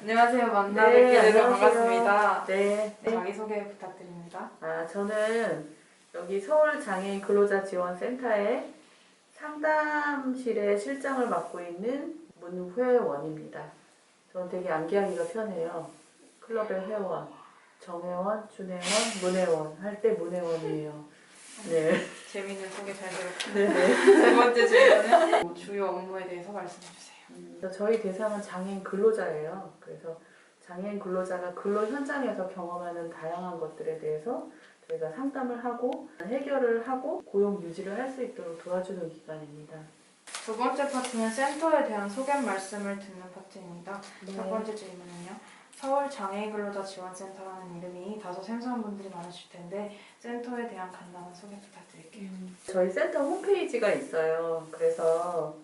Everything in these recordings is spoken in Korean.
안녕하세요. 만나 뵙게 돼서 반갑습니다. 네. 자기소개 부탁드립니다. 저는 여기 서울 장애인 근로자 지원센터의 상담실의 실장을 맡고 있는 문회원입니다. 저는 되게 암기하기가 편해요. 클럽의 회원, 정회원, 준회원, 문회원 할 때 문회원이에요. 네. 재미있는 소개 잘 들었고 네네. 세 번째 질문은 주요 업무에 대해서 말씀해 주세요. 저희 대상은 장애인 근로자예요. 그래서 장애인 근로자가 근로 현장에서 경험하는 다양한 것들에 대해서 저희가 상담을 하고 해결을 하고 고용 유지를 할 수 있도록 도와주는 기관입니다. 두 번째 파트는 센터에 대한 소개 말씀을 듣는 파트입니다. 네. 첫 번째 질문은요. 서울 장애인 근로자 지원센터라는 이름이 다소 생소한 분들이 많으실 텐데 센터에 대한 간단한 소개 부탁드릴게요. 저희 센터 홈페이지가 있어요. 그래서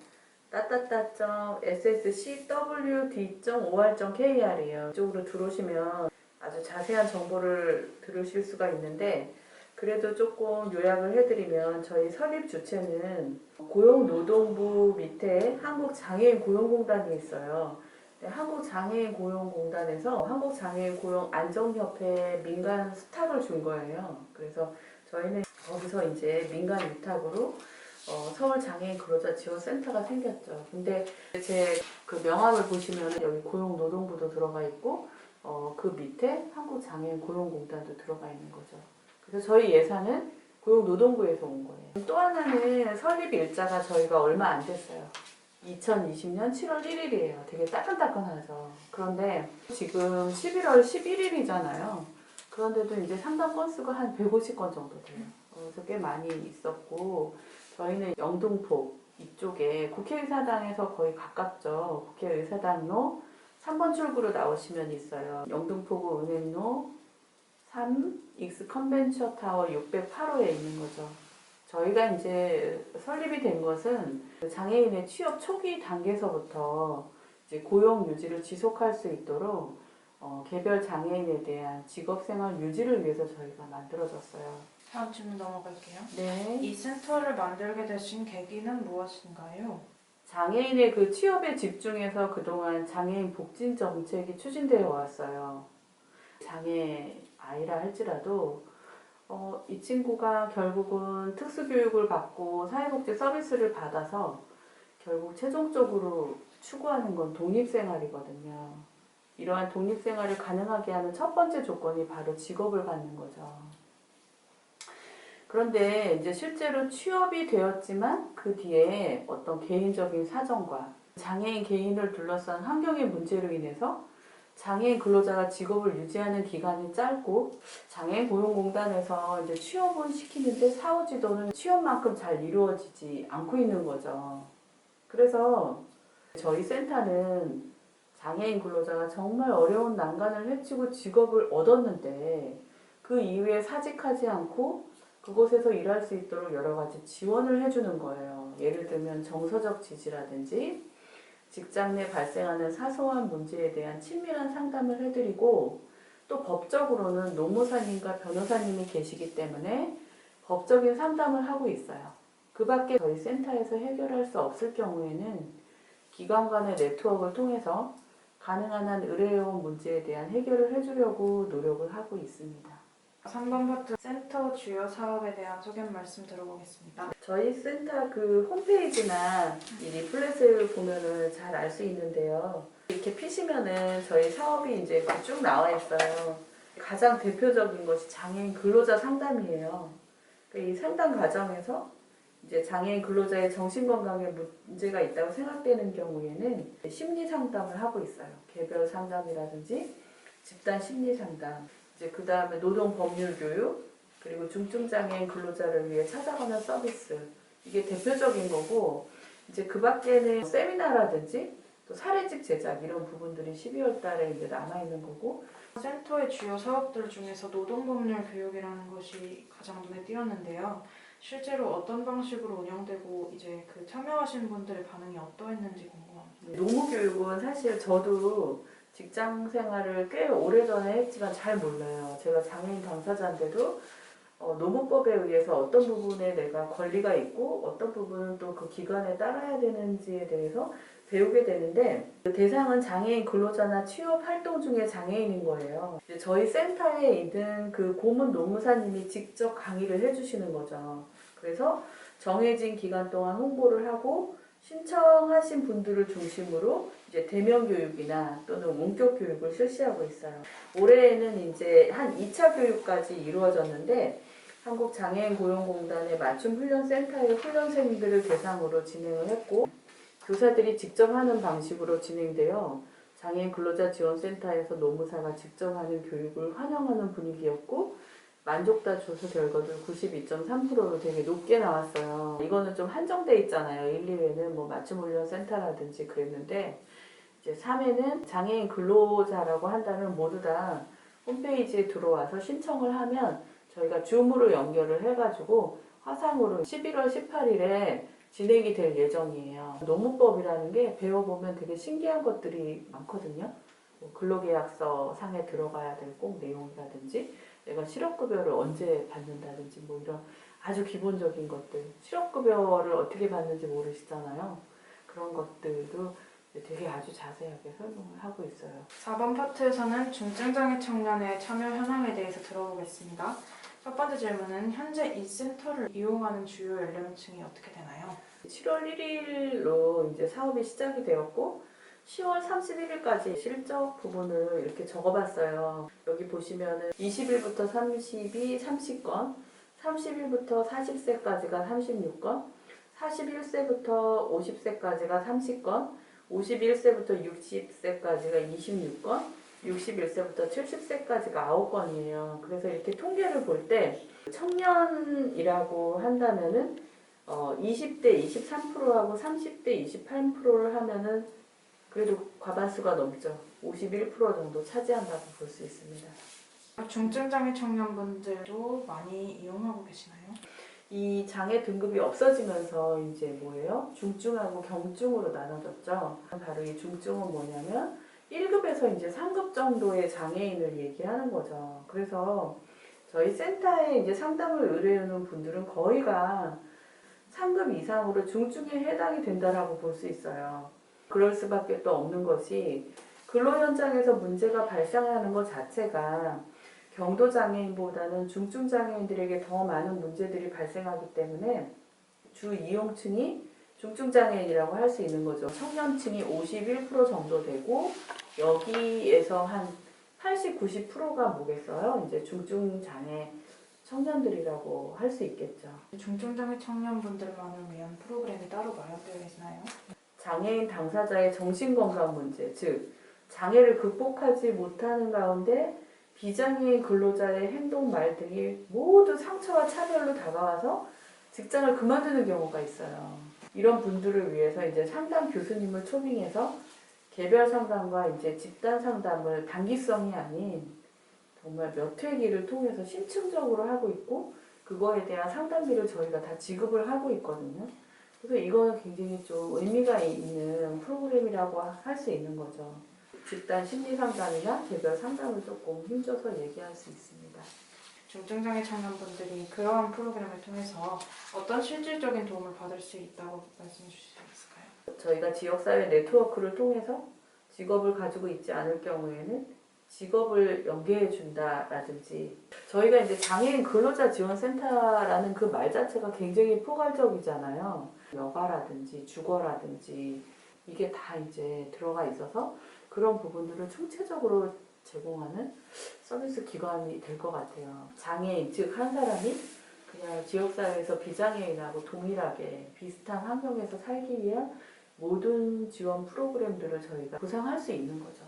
sscwd.or.kr이에요. 이쪽으로 들어오시면 아주 자세한 정보를 들으실 수가 있는데 그래도 조금 요약을 해드리면 저희 설립 주체는 고용노동부 밑에 한국장애인 고용공단이 있어요. 한국장애인 고용공단에서 한국장애인 고용안정협회 민간 수탁을 준 거예요. 그래서 저희는 거기서 이제 민간 위탁으로 서울 장애인 근로자 지원센터가 생겼죠. 근데 제 그 명함을 보시면 여기 고용노동부도 들어가 있고 그 밑에 한국장애인 고용공단도 들어가 있는 거죠. 그래서 저희 예산은 고용노동부에서 온 거예요. 또 하나는 설립 일자가 저희가 얼마 안 됐어요. 2020년 7월 1일이에요. 되게 따끈따끈하죠. 그런데 지금 11월 11일이잖아요. 그런데도 이제 상담 건수가 한 150건 정도 돼요. 그래서 꽤 많이 있었고 저희는 영등포 이쪽에 국회의사당에서 거의 가깝죠. 국회의사당로 3번 출구로 나오시면 있어요. 영등포구 은행로 3 익스 컨벤처 타워 608호에 있는 거죠. 저희가 이제 설립이 된 것은 장애인의 취업 초기 단계에서부터 이제 고용 유지를 지속할 수 있도록 개별 장애인에 대한 직업생활 유지를 위해서 저희가 만들어졌어요. 다음 질문 넘어갈게요. 네. 이 센터를 만들게 되신 계기는 무엇인가요? 장애인의 그 취업에 집중해서 그동안 장애인 복지 정책이 추진되어 왔어요. 장애 아이라 할지라도 이 친구가 결국은 특수교육을 받고 사회복지 서비스를 받아서 결국 최종적으로 추구하는 건 독립생활이거든요. 이러한 독립생활을 가능하게 하는 첫 번째 조건이 바로 직업을 갖는 거죠. 그런데 이제 실제로 취업이 되었지만 그 뒤에 어떤 개인적인 사정과 장애인 개인을 둘러싼 환경의 문제로 인해서 장애인 근로자가 직업을 유지하는 기간이 짧고 장애인 고용공단에서 이제 취업은 시키는데 사후 지도는 취업만큼 잘 이루어지지 않고 있는 거죠. 그래서 저희 센터는 장애인 근로자가 정말 어려운 난관을 헤치고 직업을 얻었는데 그 이후에 사직하지 않고 그곳에서 일할 수 있도록 여러 가지 지원을 해주는 거예요. 예를 들면 정서적 지지라든지 직장 내 발생하는 사소한 문제에 대한 친밀한 상담을 해드리고 또 법적으로는 노무사님과 변호사님이 계시기 때문에 법적인 상담을 하고 있어요. 그 밖에 저희 센터에서 해결할 수 없을 경우에는 기관 간의 네트워크를 통해서 가능한 한 의뢰해온 문제에 대한 해결을 해주려고 노력을 하고 있습니다. 3번 파트 센터 주요 사업에 대한 소개 말씀 들어보겠습니다. 저희 센터 그 홈페이지나 이 리플렛을 보면은 잘 알 수 있는데요. 이렇게 피시면은 저희 사업이 이제 쭉 나와 있어요. 가장 대표적인 것이 장애인 근로자 상담이에요. 이 상담 과정에서 이제 장애인 근로자의 정신건강에 문제가 있다고 생각되는 경우에는 심리 상담을 하고 있어요. 개별 상담이라든지 집단 심리 상담. 이제 그 다음에 노동 법률 교육, 그리고 중증장애인 근로자를 위해 찾아가는 서비스. 이게 대표적인 거고, 이제 그 밖에는 세미나라든지 또 사례집 제작 이런 부분들이 12월 달에 이제 남아있는 거고. 센터의 주요 사업들 중에서 노동법률 교육이라는 것이 가장 눈에 띄었는데요. 실제로 어떤 방식으로 운영되고 이제 그 참여하신 분들의 반응이 어떠했는지 궁금합니다. 노무교육은 사실 저도 직장 생활을 꽤 오래전에 했지만 잘 몰라요. 제가 장애인 당사자인데도 노무법에 의해서 어떤 부분에 내가 권리가 있고 어떤 부분은 또 그 기관에 따라야 되는지에 대해서 배우게 되는데 그 대상은 장애인 근로자나 취업 활동 중에 장애인인 거예요. 이제 저희 센터에 있는 그 고문 노무사님이 직접 강의를 해주시는 거죠. 그래서 정해진 기간 동안 홍보를 하고 신청하신 분들을 중심으로 이제 대면 교육이나 또는 원격 교육을 실시하고 있어요. 올해에는 이제 한 2차 교육까지 이루어졌는데 한국장애인 고용공단의 맞춤훈련센터의 훈련생들을 대상으로 진행을 했고 교사들이 직접 하는 방식으로 진행되어 장애인 근로자 지원센터에서 노무사가 직접 하는 교육을 환영하는 분위기였고 만족도 조사 결과도 92.3%로 되게 높게 나왔어요. 이거는 좀 한정돼 있잖아요. 1, 2회는 뭐 맞춤훈련센터라든지 그랬는데 이제 3회는 장애인 근로자라고 한다면 모두 다 홈페이지에 들어와서 신청을 하면 저희가 줌으로 연결을 해가지고 화상으로 11월 18일에 진행이 될 예정이에요. 노무법이라는 게 배워보면 되게 신기한 것들이 많거든요. 뭐 근로계약서 상에 들어가야 될 꼭 내용이라든지 내가 실업급여를 언제 받는다든지 뭐 이런 아주 기본적인 것들, 실업급여를 어떻게 받는지 모르시잖아요. 그런 것들도 되게 아주 자세하게 설명을 하고 있어요. 4번 파트에서는 중증장애 청년의 참여 현황에 대해서 들어보겠습니다. 첫 번째 질문은 현재 이 센터를 이용하는 주요 연령층이 어떻게 되나요? 7월 1일로 이제 사업이 시작이 되었고 10월 31일까지 실적 부분을 이렇게 적어봤어요. 여기 보시면은 20일부터 30이 30건, 30일부터 40세까지가 36건, 41세부터 50세까지가 30건, 51세부터 60세까지가 26건, 61세부터 70세까지가 9건이에요. 그래서 이렇게 통계를 볼 때 청년이라고 한다면은 20대 23%하고 30대 28%를 하면은 그래도 과반수가 넘죠. 51% 정도 차지한다고 볼 수 있습니다. 중증장애 청년분들도 많이 이용하고 계시나요? 이 장애 등급이 없어지면서 이제 뭐예요? 중증하고 경증으로 나눠졌죠. 바로 이 중증은 뭐냐면 1급에서 이제 3급 정도의 장애인을 얘기하는 거죠. 그래서 저희 센터에 이제 상담을 의뢰하는 분들은 거의가 3급 이상으로 중증에 해당이 된다라고 볼 수 있어요. 그럴 수밖에 또 없는 것이 근로 현장에서 문제가 발생하는 것 자체가 경도 장애인보다는 중증 장애인들에게 더 많은 문제들이 발생하기 때문에 주 이용층이 중증 장애인이라고 할 수 있는 거죠. 청년층이 51% 정도 되고 여기에서 한 80, 90%가 뭐겠어요? 이제 중증 장애 청년들이라고 할 수 있겠죠. 중증장애 청년분들만을 위한 프로그램이 따로 마련되어 있나요? 장애인 당사자의 정신건강 문제, 즉 장애를 극복하지 못하는 가운데 비장애인 근로자의 행동, 말 등이 모두 상처와 차별로 다가와서 직장을 그만두는 경우가 있어요. 이런 분들을 위해서 이제 상담 교수님을 초빙해서 개별 상담과 이제 집단 상담을 단기성이 아닌 정말 몇 회기를 통해서 심층적으로 하고 있고 그거에 대한 상담비를 저희가 다 지급을 하고 있거든요. 그래서 이거는 굉장히 좀 의미가 있는 프로그램이라고 할 수 있는 거죠. 집단 심리 상담이나 개별 상담을 조금 힘줘서 얘기할 수 있습니다. 중증장애 청년분들이 그러한 프로그램을 통해서 어떤 실질적인 도움을 받을 수 있다고 말씀해 주실 수 있을까요? 저희가 지역사회 네트워크를 통해서 직업을 가지고 있지 않을 경우에는 직업을 연계해 준다라든지 저희가 이제 장애인 근로자 지원센터라는 그 말 자체가 굉장히 포괄적이잖아요. 여가라든지 주거라든지 이게 다 이제 들어가 있어서 그런 부분들을 총체적으로 제공하는 서비스 기관이 될 것 같아요. 장애인 즉 한 사람이 그냥 지역사회에서 비장애인하고 동일하게 비슷한 환경에서 살기 위한 모든 지원 프로그램들을 저희가 구상할 수 있는 거죠.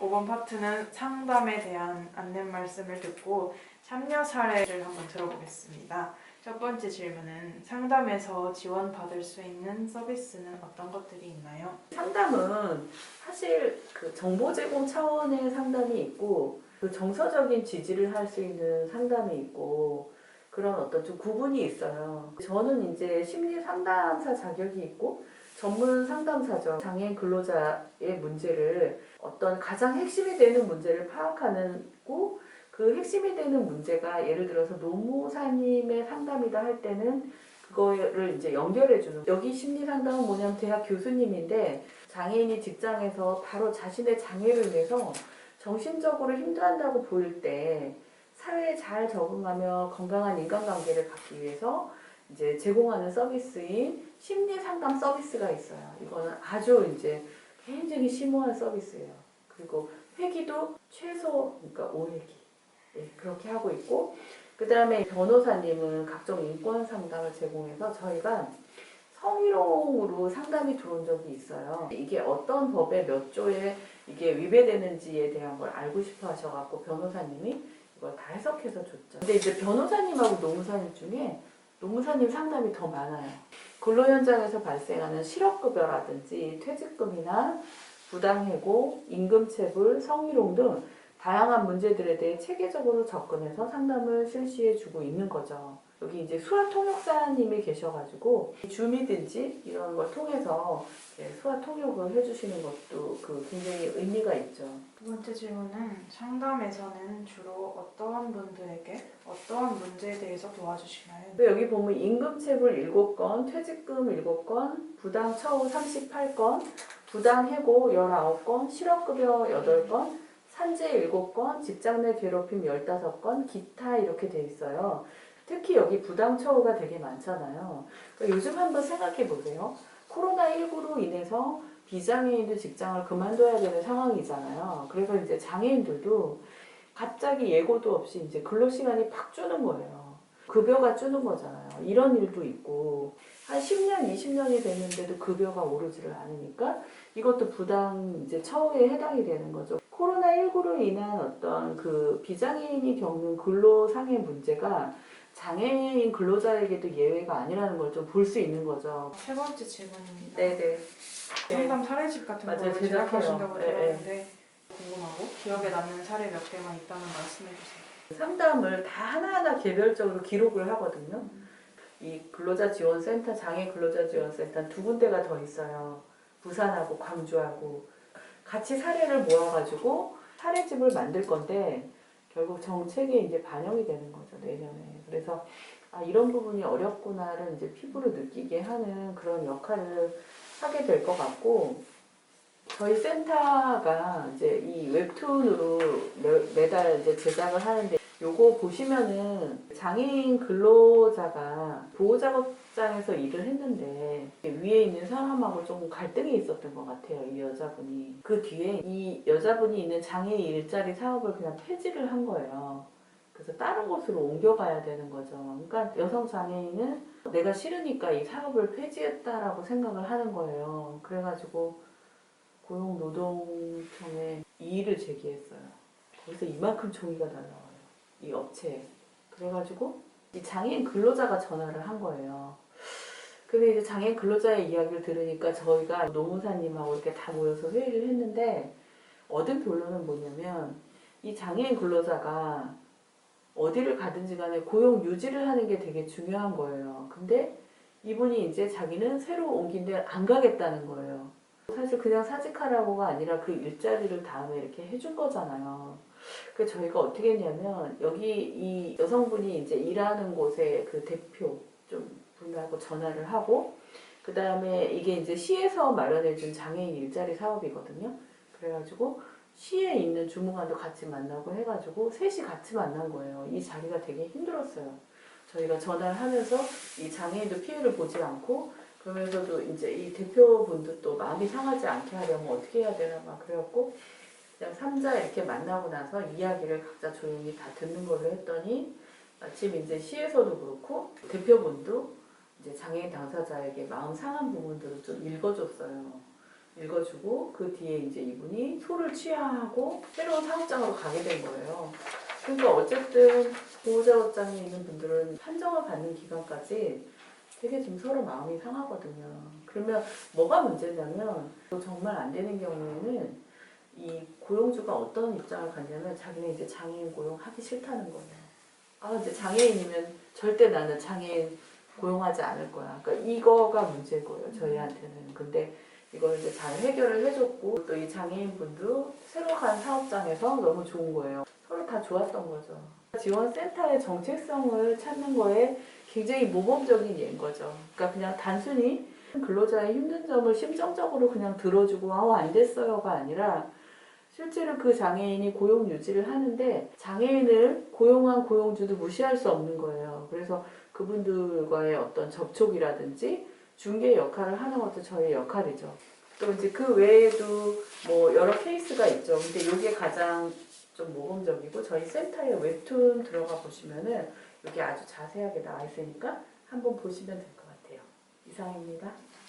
5번 파트는 상담에 대한 안내 말씀을 듣고 참여 사례를 한번 들어보겠습니다. 첫 번째 질문은 상담에서 지원받을 수 있는 서비스는 어떤 것들이 있나요? 상담은 사실 그 정보 제공 차원의 상담이 있고 그 정서적인 지지를 할 수 있는 상담이 있고 그런 어떤 좀 구분이 있어요. 저는 이제 심리 상담사 자격이 있고 전문 상담사죠. 장애인 근로자의 문제를 어떤 가장 핵심이 되는 문제를 파악하는 고 그 핵심이 되는 문제가 예를 들어서 노무사님의 상담이다 할 때는 그거를 이제 연결해 주는 여기 심리 상담은 뭐냐면 대학 교수님인데 장애인이 직장에서 바로 자신의 장애로 인해서 정신적으로 힘들어한다고 보일 때 사회에 잘 적응하며 건강한 인간관계를 갖기 위해서 이제 제공하는 서비스인 심리 상담 서비스가 있어요. 이거는 아주 이제 굉장히 심오한 서비스예요. 그리고 회기도 최소 그러니까 5회기 그렇게 하고 있고, 그 다음에 변호사님은 각종 인권 상담을 제공해서 저희가 성희롱으로 상담이 들어온 적이 있어요. 이게 어떤 법의 몇 조에 이게 위배되는지에 대한 걸 알고 싶어 하셔갖고 변호사님이 이걸 다 해석해서 줬죠. 근데 이제 변호사님하고 노무사님 중에 노무사님 상담이 더 많아요. 근로 현장에서 발생하는 실업급여라든지 퇴직금이나 부당해고, 임금체불, 성희롱 등 다양한 문제들에 대해 체계적으로 접근해서 상담을 실시해주고 있는 거죠. 여기 이제 수화 통역사님이 계셔가지고 줌이든지 이런 걸 통해서 수화 통역을 해주시는 것도 그 굉장히 의미가 있죠. 두 번째 질문은 상담에서는 주로 어떠한 분들에게 어떠한 문제에 대해서 도와주시나요? 여기 보면 임금체불 7건, 퇴직금 7건, 부당처우 38건, 부당해고 19건, 실업급여 8건, 산재 7건, 직장 내 괴롭힘 15건, 기타 이렇게 돼 있어요. 특히 여기 부당처우가 되게 많잖아요. 그러니까 요즘 한번 생각해 보세요. 코로나19로 인해서 비장애인도 직장을 그만둬야 되는 상황이잖아요. 그래서 이제 장애인들도 갑자기 예고도 없이 이제 근로시간이 팍 주는 거예요. 급여가 주는 거잖아요. 이런 일도 있고, 한 10년, 20년이 됐는데도 급여가 오르지를 않으니까 이것도 부당 이제 처우에 해당이 되는 거죠. 코로나19로 인한 어떤 그 비장애인이 겪는 근로상의 문제가 장애인 근로자에게도 예외가 아니라는 걸 좀 볼 수 있는 거죠. 세 번째 질문입니다. 네네. 상담 사례집 같은 맞아요. 걸 제작해요. 제작하신다고 네, 들었는데 궁금하고 기억에 남는 사례 몇 개만 있다면 말씀해 주세요. 상담을 다 하나하나 개별적으로 기록을 하거든요. 이 근로자지원센터, 장애 근로자지원센터 두 군데가 더 있어요. 부산하고 광주하고 같이 사례를 모아가지고 사례집을 만들 건데 결국 정책에 이제 반영이 되는 거죠, 내년에. 그래서 이런 부분이 어렵구나를 이제 피부로 느끼게 하는 그런 역할을 하게 될 것 같고, 저희 센터가 이제 이 웹툰으로 매달 이제 제작을 하는데, 요거 보시면은 장애인 근로자가 보호작업장에서 일을 했는데 위에 있는 사람하고 좀 갈등이 있었던 것 같아요, 이 여자분이. 그 뒤에 이 여자분이 있는 장애인 일자리 사업을 그냥 폐지를 한 거예요. 그래서 다른 곳으로 옮겨가야 되는 거죠. 그러니까 여성 장애인은 내가 싫으니까 이 사업을 폐지했다라고 생각을 하는 거예요. 그래가지고 고용노동청에 이의를 제기했어요. 거기서 이만큼 종이가 날라와요, 이 업체에. 그래가지고 이 장애인 근로자가 전화를 한 거예요. 근데 이제 장애인 근로자의 이야기를 들으니까 저희가 노무사님하고 이렇게 다 모여서 회의를 했는데 얻은 결론은 뭐냐면, 이 장애인 근로자가 어디를 가든지 간에 고용 유지를 하는 게 되게 중요한 거예요. 근데 이분이 이제 자기는 새로 옮긴데 안 가겠다는 거예요. 사실 그냥 사직하라고가 아니라 그 일자리를 다음에 이렇게 해준 거잖아요. 그래서 저희가 어떻게 했냐면, 여기 이 여성분이 이제 일하는 곳에 그 대표 좀 분하고 전화를 하고, 그 다음에 이게 이제 시에서 마련해준 장애인 일자리 사업이거든요. 그래가지고 시에 있는 주무관도 같이 만나고 해가지고 셋이 같이 만난 거예요. 이 자리가 되게 힘들었어요. 저희가 전화를 하면서 이 장애인도 피해를 보지 않고, 그러면서도 이제 이 대표분도 또 마음이 상하지 않게 하려면 어떻게 해야 되나 막 그래갖고 그냥 3자 이렇게 만나고 나서 이야기를 각자 조용히 다 듣는 걸로 했더니, 마침 이제 시에서도 그렇고 대표분도 이제 장애인 당사자에게 마음 상한 부분들을 좀 읽어줬어요. 읽어주고 그 뒤에 이제 이분이 소를 취하하고 새로운 사업장으로 가게 된 거예요. 그러니까 어쨌든 보호자업장에 있는 분들은 판정을 받는 기간까지 되게 지금 서로 마음이 상하거든요. 그러면 뭐가 문제냐면, 정말 안 되는 경우에는 이 고용주가 어떤 입장을 갖냐면 자기는 이제 장애인 고용하기 싫다는 거예요. 이제 장애인이면 절대 나는 장애인 고용하지 않을 거야. 그러니까 이거가 문제인 거예요, 저희한테는. 근데 이걸 이제 잘 해결을 해줬고, 또 이 장애인분도 새로 간 사업장에서 너무 좋은 거예요. 서로 다 좋았던 거죠. 지원센터의 정체성을 찾는 거에 굉장히 모범적인 예인 거죠. 그러니까 그냥 단순히 근로자의 힘든 점을 심정적으로 그냥 들어주고 안 됐어요가 아니라 실제로 그 장애인이 고용 유지를 하는데 장애인을 고용한 고용주도 무시할 수 없는 거예요. 그래서 그분들과의 어떤 접촉이라든지 중개 역할을 하는 것도 저희 역할이죠. 또 이제 그 외에도 뭐 여러 케이스가 있죠. 근데 이게 가장 좀 모범적이고 저희 센터에 웹툰 들어가 보시면은 여기 아주 자세하게 나와 있으니까 한번 보시면 될 것 같아요. 이상입니다.